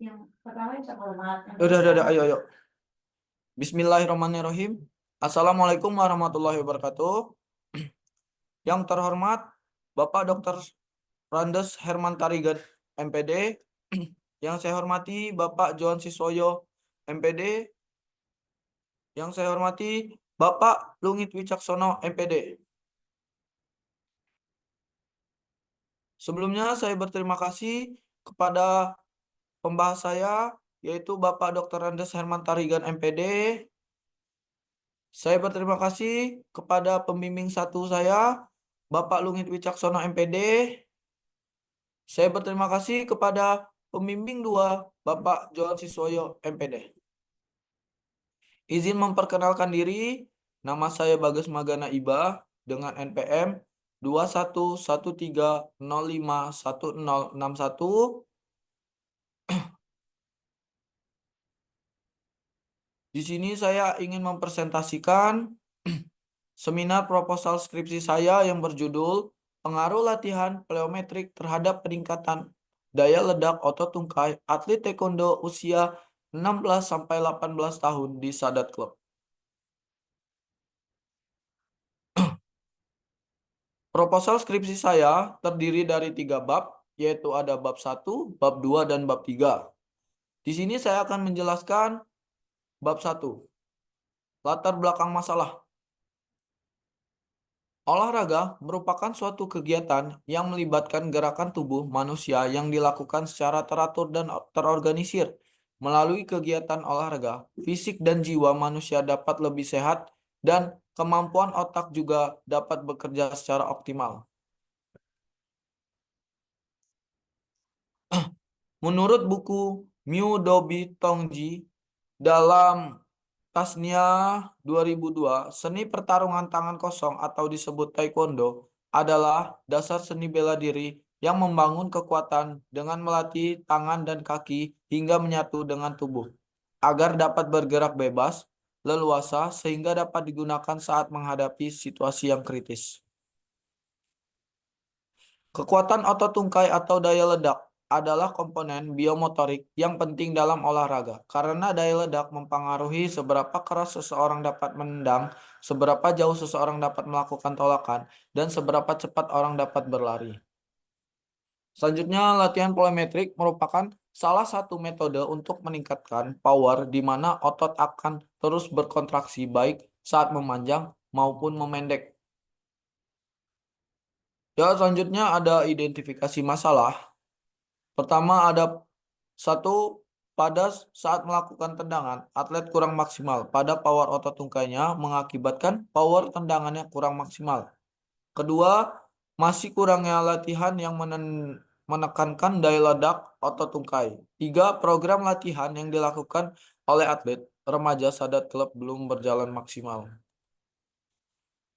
Yang pertama yang terhormat. Udah, ayo, ayo. Bismillahirrahmanirrahim. Assalamualaikum warahmatullahi wabarakatuh. Yang terhormat, Bapak Dr. Randes Herman Tarigan, MPD. Yang saya hormati, Bapak Johan Siswoyo, MPD. Yang saya hormati, Bapak Lungit Wicaksono, MPD. Sebelumnya, saya berterima kasih kepada pembahas saya, yaitu Bapak Dr. Randes Herman Tarigan, MPD. Saya berterima kasih kepada pembimbing satu saya, Bapak Lungit Wicaksono MPD. Saya berterima kasih kepada pembimbing dua, Bapak Johan Siswoyo MPD. Izin memperkenalkan diri, nama saya Bagas Magana Iba dengan NPM 2113051061. Di sini saya ingin mempresentasikan seminar proposal skripsi saya yang berjudul Pengaruh Latihan Plyometrik Terhadap Peningkatan Daya Ledak Otot Tungkai Atlet Taekwondo Usia 16-18 tahun di Sadat Club. Proposal skripsi saya terdiri dari 3 bab, yaitu ada bab 1, bab 2, dan bab 3. Di sini saya akan menjelaskan bab 1. Latar belakang masalah. Olahraga merupakan suatu kegiatan yang melibatkan gerakan tubuh manusia yang dilakukan secara teratur dan terorganisir. Melalui kegiatan olahraga, fisik dan jiwa manusia dapat lebih sehat dan kemampuan otak juga dapat bekerja secara optimal. Menurut buku Myu Dobi Tongji dalam Tasniah 2002, seni pertarungan tangan kosong atau disebut taekwondo adalah dasar seni bela diri yang membangun kekuatan dengan melatih tangan dan kaki hingga menyatu dengan tubuh, agar dapat bergerak bebas, leluasa, sehingga dapat digunakan saat menghadapi situasi yang kritis. Kekuatan otot tungkai atau daya ledak adalah komponen biomotorik yang penting dalam olahraga karena daya ledak mempengaruhi seberapa keras seseorang dapat menendang, seberapa jauh seseorang dapat melakukan tolakan, dan seberapa cepat orang dapat berlari. Selanjutnya, latihan plyometrik merupakan salah satu metode untuk meningkatkan power di mana otot akan terus berkontraksi baik saat memanjang maupun memendek. Ya, selanjutnya ada identifikasi masalah. Pertama ada satu, pada saat melakukan tendangan, atlet kurang maksimal pada power otot tungkainya mengakibatkan power tendangannya kurang maksimal. Kedua, masih kurangnya latihan yang menekankan daya ledak otot tungkai. Tiga, program latihan yang dilakukan oleh atlet remaja Sadat Club belum berjalan maksimal.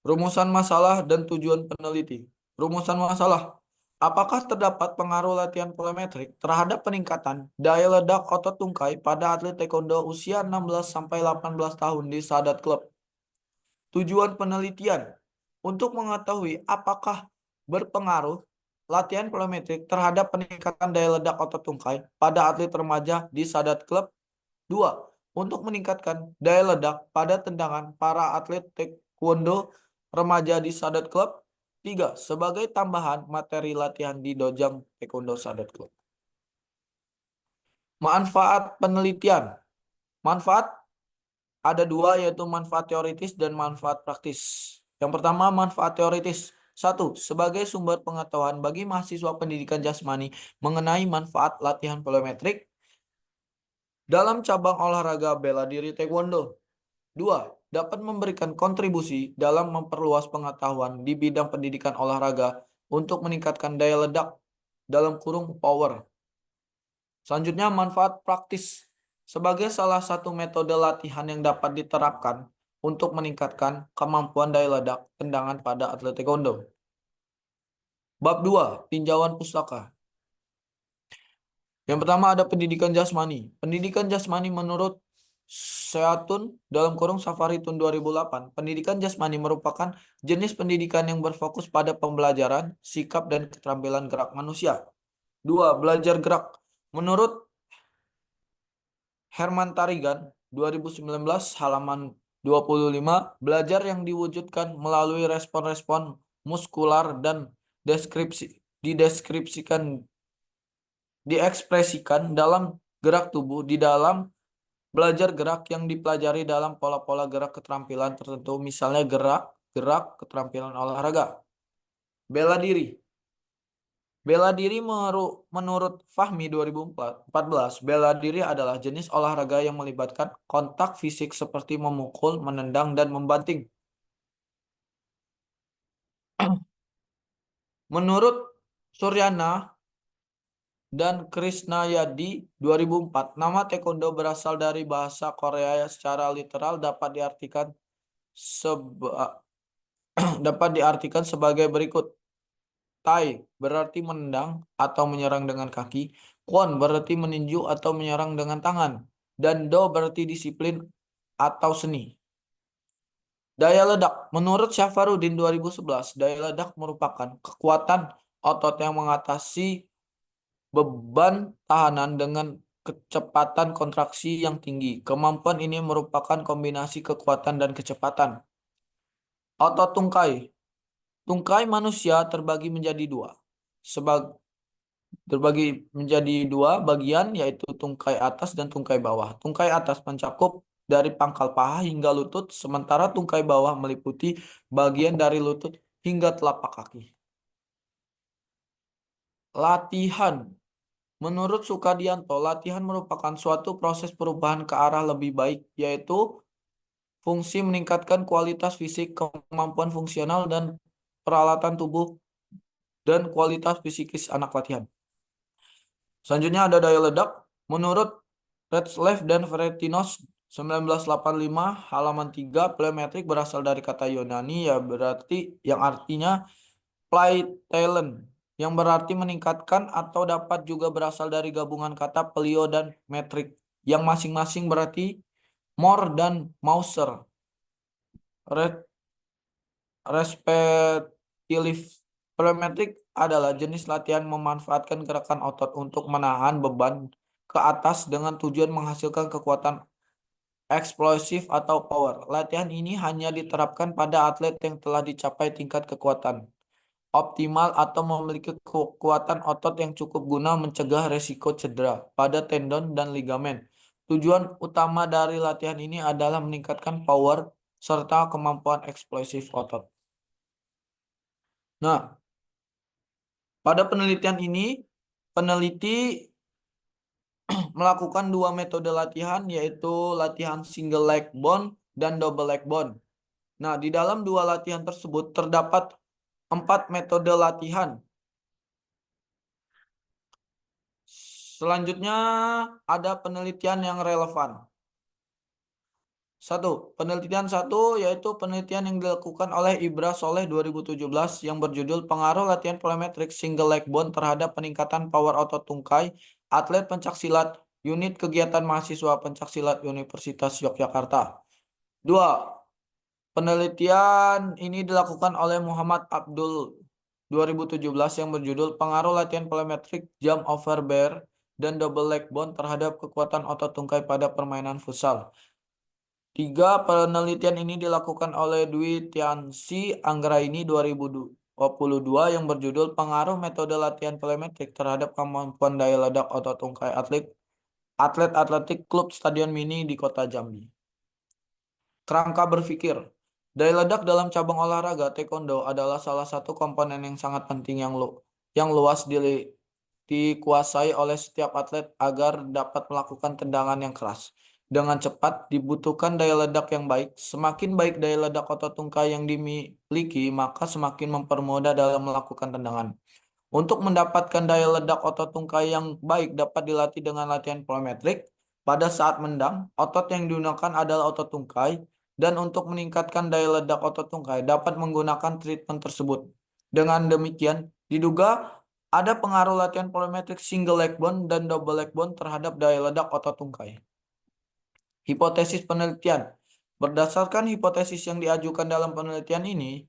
Rumusan masalah dan tujuan peneliti. Rumusan masalah. Apakah terdapat pengaruh latihan plyometrik terhadap peningkatan daya ledak otot tungkai pada atlet taekwondo usia 16-18 tahun di Sadat Club? Tujuan penelitian untuk mengetahui apakah berpengaruh latihan plyometrik terhadap peningkatan daya ledak otot tungkai pada atlet remaja di Sadat Club. 2. Untuk meningkatkan daya ledak pada tendangan para atlet taekwondo remaja di Sadat Club. 3. Sebagai tambahan materi latihan di Dojang Taekwondo Sadat Club. Manfaat penelitian. Manfaat ada 2, yaitu manfaat teoritis dan manfaat praktis. Yang pertama, manfaat teoritis. 1. Sebagai sumber pengetahuan bagi mahasiswa pendidikan jasmani mengenai manfaat latihan plyometrik dalam cabang olahraga bela diri taekwondo. 2. Dapat memberikan kontribusi dalam memperluas pengetahuan di bidang pendidikan olahraga untuk meningkatkan daya ledak dalam kurung power. Selanjutnya, manfaat praktis sebagai salah satu metode latihan yang dapat diterapkan untuk meningkatkan kemampuan daya ledak tendangan pada atlet taekwondo. Bab 2, tinjauan pustaka. Yang pertama ada pendidikan jasmani. Pendidikan jasmani menurut Seatun dalam kurung Safaritun 2008, pendidikan jasmani merupakan jenis pendidikan yang berfokus pada pembelajaran, sikap, dan keterampilan gerak manusia. 2. Belajar gerak. Menurut Herman Tarigan 2019 halaman 25, belajar yang diwujudkan melalui respon-respon muskular dan diekspresikan dalam gerak tubuh di dalam belajar gerak yang dipelajari dalam pola-pola gerak keterampilan tertentu, misalnya gerak keterampilan olahraga. Bela diri. Bela diri menurut Fahmi 2014, bela diri adalah jenis olahraga yang melibatkan kontak fisik seperti memukul, menendang, dan membanting. Menurut Suryana dan Krishnayadi 2004, nama taekwondo berasal dari bahasa Korea yang secara literal dapat diartikan sebagai berikut. Tai berarti menendang atau menyerang dengan kaki, Kwon berarti meninju atau menyerang dengan tangan, dan Do berarti disiplin atau seni. Daya ledak. Menurut Syafarudin 2011, daya ledak merupakan kekuatan otot yang mengatasi beban tahanan dengan kecepatan kontraksi yang tinggi. Kemampuan ini merupakan kombinasi kekuatan dan kecepatan. Otot tungkai. Tungkai manusia terbagi menjadi dua bagian, yaitu tungkai atas dan tungkai bawah. Tungkai atas mencakup dari pangkal paha hingga lutut, sementara tungkai bawah meliputi bagian dari lutut hingga telapak kaki. Latihan. Menurut Sukadianto, latihan merupakan suatu proses perubahan ke arah lebih baik, yaitu fungsi meningkatkan kualitas fisik, kemampuan fungsional, dan peralatan tubuh, dan kualitas fisikis anak latihan. Selanjutnya ada daya ledak. Menurut Retzlaff dan Veretinos 1985 halaman 3, plyometric berasal dari kata Yunani yang artinya play talent, yang berarti meningkatkan, atau dapat juga berasal dari gabungan kata plio dan metrik yang masing-masing berarti more dan mouser respectively. Plyometric adalah jenis latihan memanfaatkan gerakan otot untuk menahan beban ke atas dengan tujuan menghasilkan kekuatan eksplosif atau power. Latihan ini hanya diterapkan pada atlet yang telah dicapai tingkat kekuatan optimal atau memiliki kekuatan otot yang cukup guna mencegah resiko cedera pada tendon dan ligamen. Tujuan utama dari latihan ini adalah meningkatkan power serta kemampuan eksplosif otot. Nah, pada penelitian ini, peneliti melakukan dua metode latihan, yaitu latihan single leg bone dan double leg bone. Nah, di dalam dua latihan tersebut terdapat 4 metode latihan. Selanjutnya ada penelitian yang relevan. Penelitian yaitu penelitian yang dilakukan oleh Ibra Soleh 2017 yang berjudul Pengaruh Latihan Plyometric Single Leg Bone terhadap peningkatan power otot tungkai atlet pencaksilat unit kegiatan mahasiswa pencaksilat Universitas Yogyakarta. 2. Penelitian ini dilakukan oleh Muhammad Abdul 2017 yang berjudul Pengaruh Latihan Plyometric Jump Over Bar dan Double Leg Bone terhadap kekuatan otot tungkai pada permainan futsal. 3. Penelitian ini dilakukan oleh Dwi Tiansi Anggraini 2022 yang berjudul Pengaruh Metode Latihan Plyometric terhadap kemampuan daya ledak otot tungkai atlet atletik klub Stadion Mini di Kota Jambi. Kerangka berpikir. Daya ledak dalam cabang olahraga taekwondo adalah salah satu komponen yang sangat penting yang luas dikuasai oleh setiap atlet agar dapat melakukan tendangan yang keras. Dengan cepat dibutuhkan daya ledak yang baik. Semakin baik daya ledak otot tungkai yang dimiliki, maka semakin mempermudah dalam melakukan tendangan. Untuk mendapatkan daya ledak otot tungkai yang baik dapat dilatih dengan latihan plyometric. Pada saat mendang, otot yang digunakan adalah otot tungkai, dan untuk meningkatkan daya ledak otot tungkai dapat menggunakan treatment tersebut. Dengan demikian, diduga ada pengaruh latihan plyometric single leg bone dan double leg bone terhadap daya ledak otot tungkai. Hipotesis penelitian. Berdasarkan hipotesis yang diajukan dalam penelitian ini,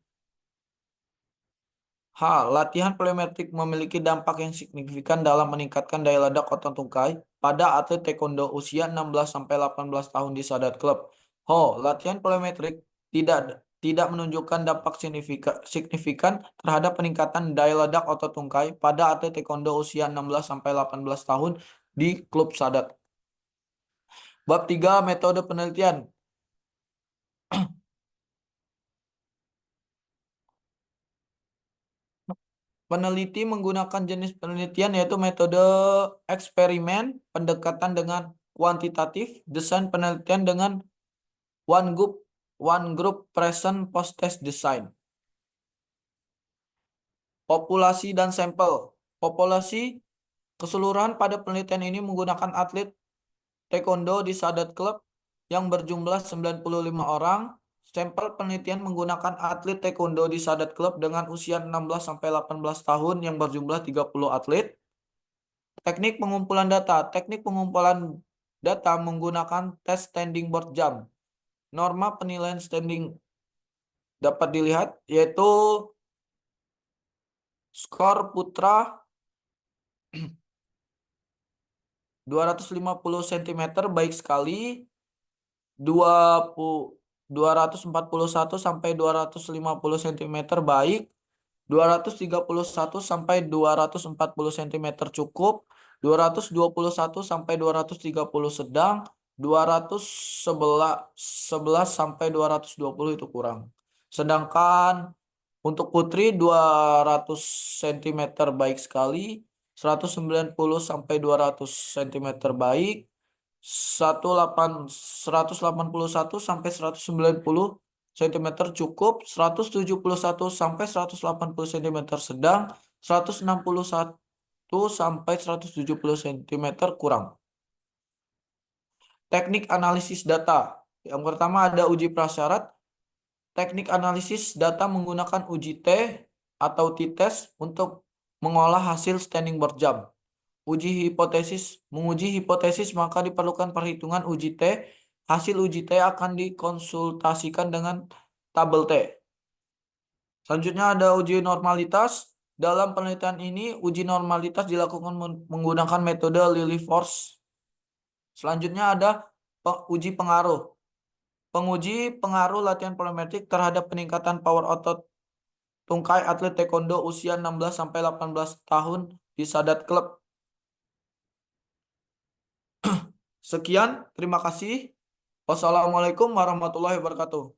H. Latihan plyometrik memiliki dampak yang signifikan dalam meningkatkan daya ledak otot tungkai pada atlet taekwondo usia 16-18 tahun di Sadat Club. Latihan plyometrik tidak tidak menunjukkan dampak signifikan terhadap peningkatan daya ledak otot tungkai pada atlet taekwondo usia 16-18 tahun di klub Sadat. Bab 3 metode penelitian. Peneliti menggunakan jenis penelitian yaitu metode eksperimen, pendekatan dengan kuantitatif, desain penelitian dengan one group present post test design. Populasi dan sampel. Populasi keseluruhan pada penelitian ini menggunakan atlet taekwondo di Sadat Club yang berjumlah 95 orang. Sampel penelitian menggunakan atlet taekwondo di Sadat Club dengan usia 16-18 tahun yang berjumlah 30 atlet. Teknik pengumpulan data. Teknik pengumpulan data menggunakan tes standing board jump. Norma penilaian standing dapat dilihat yaitu skor putra 250 cm baik sekali, 241 sampai 250 cm baik, 231 sampai 240 cm cukup, 221 sampai 230 sedang, 211 sampai 220 itu kurang. Sedangkan untuk putri 200 cm baik sekali, 190 sampai 200 cm baik, 181 sampai 190 cm cukup, 171 sampai 180 cm sedang, 161 sampai 170 cm kurang. Teknik analisis data. Yang pertama ada uji prasyarat. Teknik analisis data menggunakan uji T atau t-test untuk mengolah hasil standing board jump. Menguji hipotesis maka diperlukan perhitungan uji T. Hasil uji T akan dikonsultasikan dengan tabel T. Selanjutnya ada uji normalitas. Dalam penelitian ini uji normalitas dilakukan menggunakan metode Lilliefors. Selanjutnya ada uji pengaruh. Penguji pengaruh latihan plyometrik terhadap peningkatan power otot tungkai atlet taekwondo usia 16-18 tahun di Sadat Club. Sekian, terima kasih. Wassalamualaikum warahmatullahi wabarakatuh.